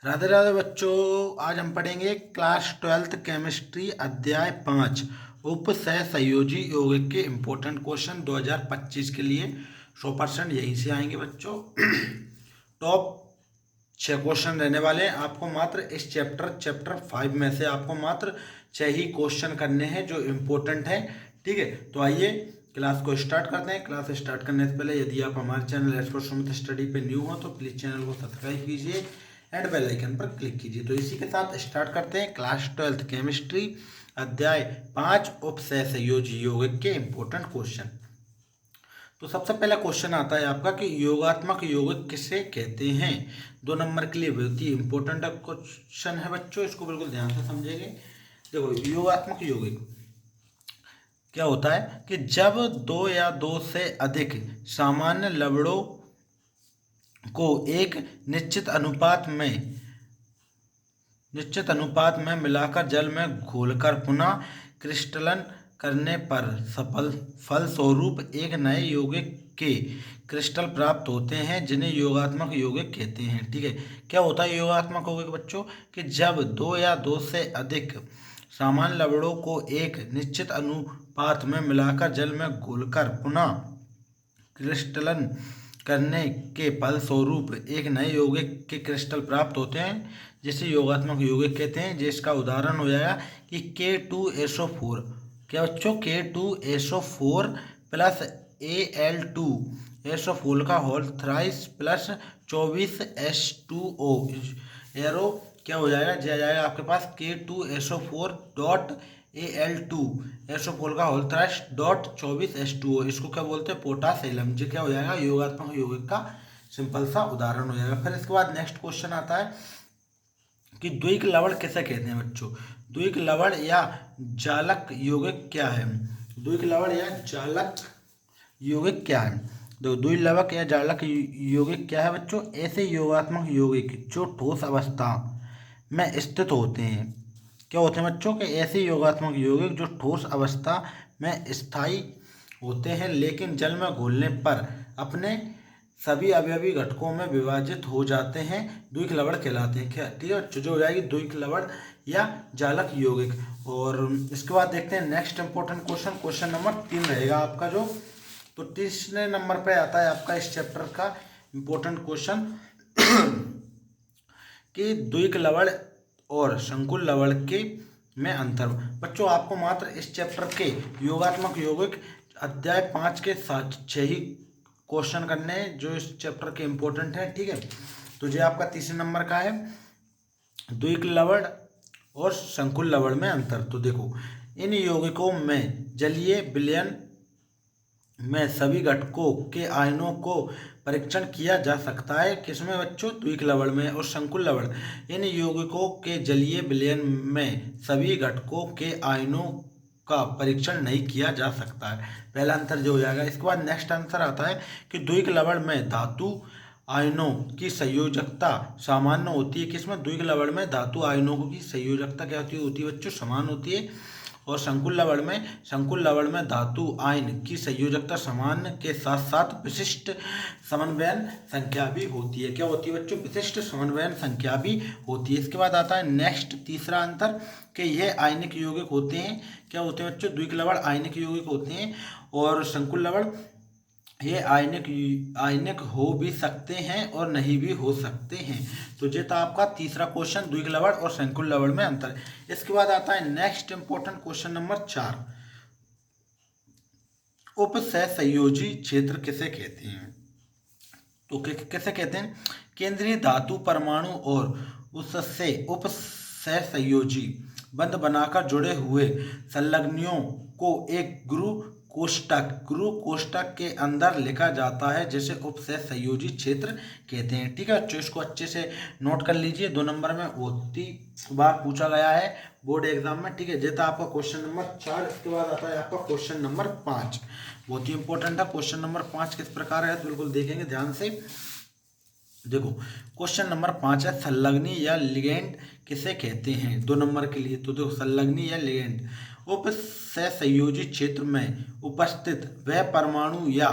राधे राधे बच्चों। आज हम पढ़ेंगे क्लास 12th केमिस्ट्री अध्याय 5 उप सह संयोजी यौगिक के इम्पोर्टेंट क्वेश्चन 2025 के लिए 100% यहीं से आएंगे बच्चों। टॉप 6 क्वेश्चन रहने वाले हैं। आपको मात्र इस चैप्टर 5 में से आपको मात्र 6 ही क्वेश्चन करने हैं जो इम्पोर्टेंट है। ठीक है, तो आइए क्लास को स्टार्ट करते हैं। क्लास स्टार्ट करने से पहले यदि आप हमारे channel S for Sumit study पे न्यू हो तो प्लीज़ चैनल को सब्सक्राइब कीजिए एंड बेल आइकन पर क्लिक कीजिए। तो इसी के साथ स्टार्ट करते हैं क्लास 12th केमिस्ट्री अध्याय 5 उप सह संयोजी यौगिक के इम्पोर्टेंट क्वेश्चन। तो सबसे पहला क्वेश्चन आता है आपका कि योगात्मक यौगिक किसे कहते हैं। 2 नंबर के लिए बहुत ही इंपॉर्टेंट क्वेश्चन है बच्चों, इसको बिल्कुल ध्यान से समझेंगे। देखो, योगात्मक यौगिक क्या होता है कि जब 2 या 2 से अधिक सामान्य लवणों को एक निश्चित अनुपात में मिलाकर जल में घोलकर पुनः क्रिस्टलन करने पर फलस्वरूप एक नए यौगिक के क्रिस्टल प्राप्त होते हैं जिन्हें योगात्मक यौगिक कहते हैं। ठीक है, क्या होता है योगात्मक यौगिक बच्चों कि जब 2 या 2 से अधिक सामान्य लवणों को एक निश्चित अनुपात में मिलाकर जल में घोलकर पुनः क्रिस्टलन करने के फलस्वरूप एक नए यौगिक के क्रिस्टल प्राप्त होते हैं जिसे योगात्मक यौगिक कहते हैं। जिसका उदाहरण हो जाएगा कि K2SO4। क्या बच्चों, K2SO4 प्लस Al2SO4 का whole thrice plus 24H2O arrow क्या हो जाएगा, दिया जाएगा आपके पास K2SO4 डॉट Al2SO4 का होल थ्राइस डॉट 24H2O। इसको क्या बोलते हैं, पोटासिलम। जो क्या हो जाएगा योगात्मक यौगिक का सिंपल सा उदाहरण हो जाएगा। फिर इसके बाद नेक्स्ट क्वेश्चन आता है कि द्विक लवण किसे कहते हैं बच्चों। द्विक लवण या जालक यौगिक क्या है। द्विक लवण या जालक यौगिक क्या है। तो द्विलवक या जालक यौगिक क्या है बच्चों, ऐसे योगात्मक यौगिक जो ठोस अवस्था में स्थित होते हैं। क्या होते हैं बच्चों के ऐसे योगात्मक यौगिक जो ठोस अवस्था में स्थायी होते हैं लेकिन जल में घोलने पर अपने सभी अवयवी घटकों में विभाजित हो जाते हैं, द्विक लवण कहलाते हैं। क्या, ठीक है, जो हो जाएगी द्विक लवण या जालक यौगिक। और इसके बाद देखते हैं नेक्स्ट इंपॉर्टेंट क्वेश्चन नंबर 3 रहेगा आपका जो। तो तीसरे नंबर पे आता है आपका इस चैप्टर का इंपॉर्टेंट क्वेश्चन कि द्विक लवण और संकुल लवण के में अंतर। बच्चों, आपको मात्र इस चैप्टर के योगात्मक यौगिक अध्याय 5 के 6 ही क्वेश्चन करने हैं जो इस चैप्टर के इम्पोर्टेंट हैं। ठीक है, तो ये आपका तीसरे नंबर का है द्विक लवण और संकुल लवण में अंतर। तो देखो, इन यौगिकों में जलीय विलयन में सभी घटकों के आयनों को परीक्षण किया जा सकता है। किसमें बच्चों, द्विक लवण में। और संकुल लवण, इन यौगिकों के जलीय विलयन में सभी घटकों के आयनों का परीक्षण नहीं किया जा सकता है। पहला आंसर जो हो जाएगा। इसके बाद नेक्स्ट आंसर आता है कि द्विक लवण में धातु आयनों की संयोजकता सामान्य होती है। किसमें, द्विक लवण में धातु आयनों की संयोजकता क्या होती है बच्चों, समान होती है। और संकुल लवण में धातु आयन की संयोजकता समान के साथ साथ विशिष्ट समन्वयन संख्या भी होती है। क्या होती है बच्चों, विशिष्ट समन्वयन संख्या भी होती है। इसके बाद आता है नेक्स्ट तीसरा अंतर कि यह आयनिक यौगिक होते हैं। क्या होते हैं बच्चों, द्विक लवण आयनिक यौगिक होते हैं और संकुल लवण ये आयनिक हो भी सकते हैं और नहीं भी हो सकते हैं। तो ये था आपका तीसरा क्वेश्चन, द्विक लवण और संकुल लवण में अंतर। इसके बाद आता है नेक्स्ट इंपॉर्टेंट क्वेश्चन नंबर 4, उप सह संयोजी क्षेत्र किसे कहते हैं। तो कैसे कहते हैं, केंद्रीय धातु परमाणु और उससे उप सह संयोजी बंध बनाकर जुड़े हुए संलग्नियों को एक गुरु कोष्टक के अंदर लिखा जाता है जिसे उप सह संयोजी क्षेत्र कहते हैं। ठीक है बच्चों, इसको अच्छे से नोट कर लीजिए। 2 नंबर में बहुत ही बार पूछा गया है बोर्ड एग्जाम में। ठीक है, ये था आपका क्वेश्चन नंबर 4। इसके बाद आता है आपका क्वेश्चन नंबर 5, बहुत ही इंपॉर्टेंट है। क्वेश्चन नंबर 5 किस प्रकार है, बिल्कुल देखेंगे ध्यान से। देखो, क्वेश्चन नंबर 5 है संलग्नी या लिगेंड किसे कहते हैं। 2 नंबर के लिए तो देखो, संलग्नी या लिगेंड उप सह संयोजी क्षेत्र में उपस्थित वह परमाणु या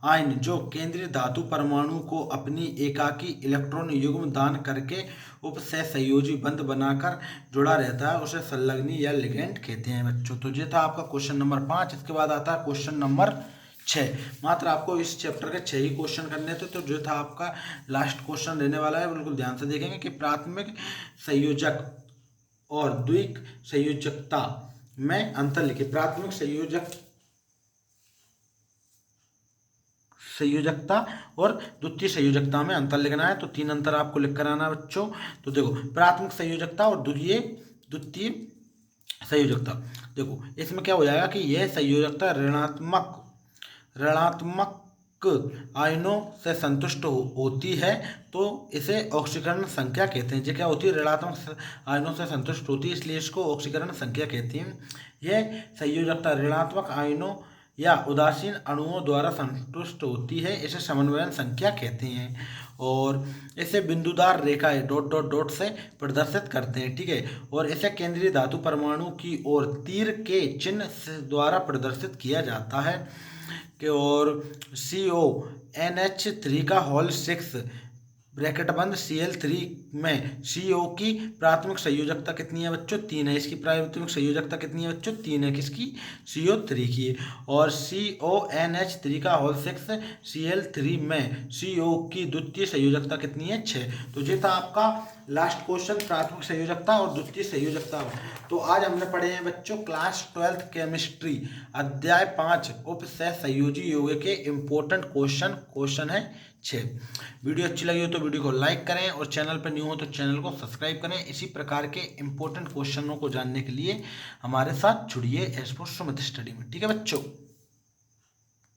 आयन जो केंद्रीय धातु परमाणु को अपनी एकाकी इलेक्ट्रॉन युग्म दान करके उपसहसंयोजी बंध बनाकर जुड़ा रहता है उसे संलग्नी या लिगेंड कहते हैं बच्चों। तो ये था आपका क्वेश्चन नंबर 5। इसके बाद आता है क्वेश्चन नंबर 6। मात्र आपको इस चैप्टर के 6 ही क्वेश्चन करने थे। तो जो था आपका लास्ट क्वेश्चन रहने वाला है, बिल्कुल ध्यान से देखेंगे कि प्राथमिक संयोजक और द्विक संयोजकता में अंतर लिखिए। प्राथमिक संयोजकता और द्वितीय संयोजकता में अंतर लिखना है। तो 3 अंतर आपको लिख कर आना है बच्चों। तो देखो, प्राथमिक संयोजकता और द्वितीय संयोजकता, देखो इसमें क्या हो जाएगा कि यह संयोजकता ऋणात्मक आयनों से संतुष्ट होती है, तो इसे ऑक्सीकरण संख्या कहते हैं। ये क्या होती है? ऋणात्मक आयनों से संतुष्ट होती है, इसलिए इसको ऑक्सीकरण संख्या कहती हैं। यह संयोजकता ऋणात्मक आयनों या उदासीन अणुओं द्वारा संतुष्ट होती है, इसे समन्वयन संख्या कहते हैं। और इसे बिंदुदार रेखाएं डॉट डॉट डॉट से प्रदर्शित करते हैं, ठीक है। और इसे केंद्रीय धातु परमाणु की ओर तीर के चिन्ह द्वारा प्रदर्शित किया जाता है कि और CONH3 का होल 6 ब्रैकेट बंद Cl3 में CO की प्राथमिक संयोजकता कितनी है बच्चों? 3 है। इसकी प्राथमिक संयोजकता कितनी है बच्चों? 3 है। किसकी? CO3 की। और CONH3 का होल 6 Cl3 में CO की द्वितीय संयोजकता कितनी है? 6। तो ये था आपका लास्ट क्वेश्चन, प्राथमिक संयोजकता और द्वितीय संयोजकता। तो आज हमने पढ़े हैं बच्चों क्लास 12th केमिस्ट्री अध्याय 5 उपसहसंयोजी यौगिक के इम्पोर्टेंट क्वेश्चन है 6। वीडियो अच्छी लगी हो तो वीडियो को लाइक करें और चैनल पर न्यू हो तो चैनल को सब्सक्राइब करें। इसी प्रकार के इम्पोर्टेंट क्वेश्चनों को जानने के लिए हमारे साथ जुड़िए एस फॉर सुमित स्टडी में, ठीक है बच्चों।